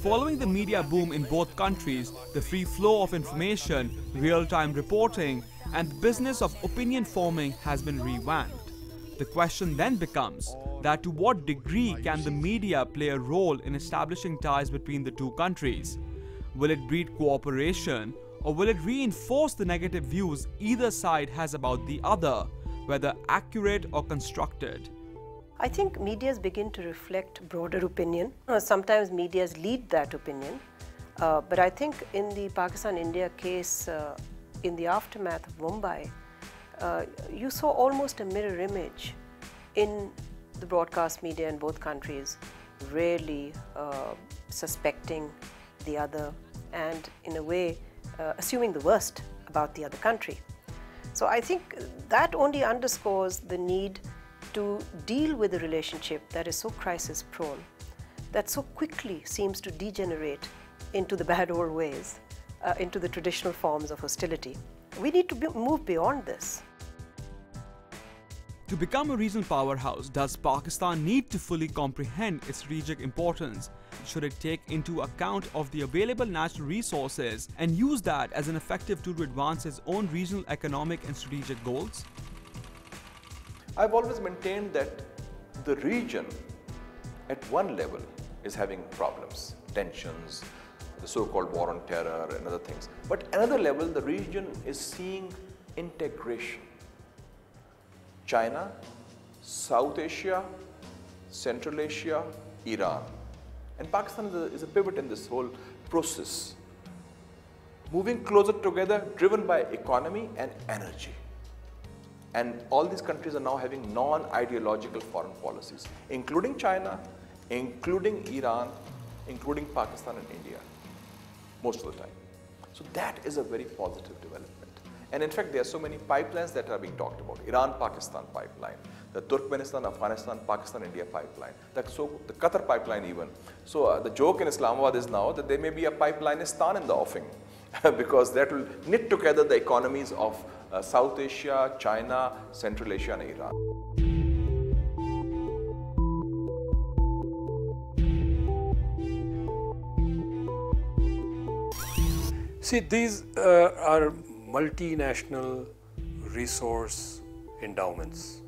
Following the media boom in both countries, the free flow of information, real-time reporting, and the business of opinion forming has been revamped. The question then becomes that to what degree can the media play a role in establishing ties between the two countries? Will it breed cooperation, or will it reinforce the negative views either side has about the other, whether accurate or constructed? I think medias begin to reflect broader opinion. Sometimes medias lead that opinion. But I think in the Pakistan-India case, in the aftermath of Mumbai, you saw almost a mirror image in the broadcast media in both countries, rarely suspecting the other and in a way assuming the worst about the other country. So I think that only underscores the need to deal with a relationship that is so crisis prone, that so quickly seems to degenerate into the bad old ways, into the traditional forms of hostility. We need to move beyond this. To become a regional powerhouse, does Pakistan need to fully comprehend its strategic importance? Should it take into account of the available natural resources and use that as an effective tool to advance its own regional economic and strategic goals? I've always maintained that the region at one level is having problems, tensions, the so-called war on terror and other things. But another level, the region is seeing integration. China, South Asia, Central Asia, Iran. And Pakistan is a pivot in this whole process. Moving closer together, driven by economy and energy. And all these countries are now having non-ideological foreign policies, including China, including Iran, including Pakistan and India, most of the time. So that is a very positive development. And in fact, there are so many pipelines that are being talked about. Iran-Pakistan pipeline, the Turkmenistan-Afghanistan, Pakistan-India pipeline, the Qatar pipeline even. So the joke in Islamabad is now that there may be a Pipelineistan in the offing because that will knit together the economies of South Asia, China, Central Asia and Iran. See, these are multinational resource endowments.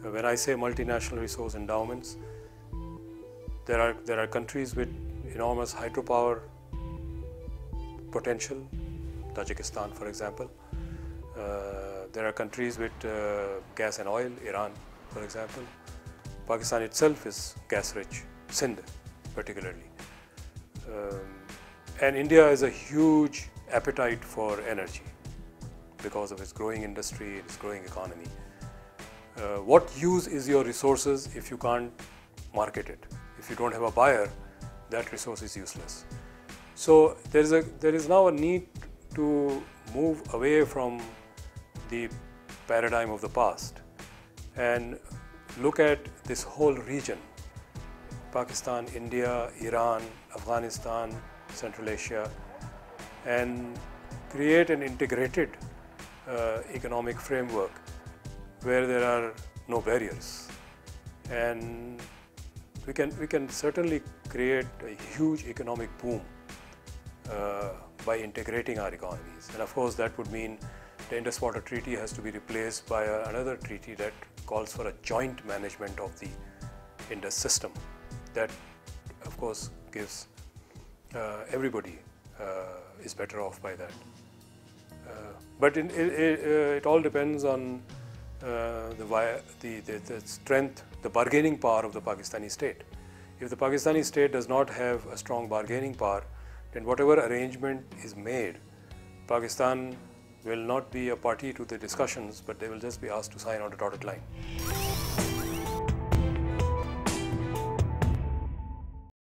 When I say multinational resource endowments, there are countries with enormous hydropower potential, Tajikistan for example. There are countries with gas and oil, Iran for example. Pakistan itself is gas rich, Sindh particularly. And India has a huge appetite for energy because of its growing industry, its growing economy. What use is your resources if you can't market it? If you don't have a buyer, that resource is useless. So there is now a need to move away from the paradigm of the past and look at this whole region, Pakistan, India, Iran, Afghanistan, Central Asia, and create an integrated economic framework where there are no barriers. And we can certainly create a huge economic boom by integrating our economies. And of course that would mean the Indus Water Treaty has to be replaced by another treaty that calls for a joint management of the Indus system. That of course gives everybody is better off by that. But it all depends on the strength, the bargaining power of the Pakistani state. If the Pakistani state does not have a strong bargaining power, then whatever arrangement is made, Pakistan will not be a party to the discussions, but they will just be asked to sign on the dotted line.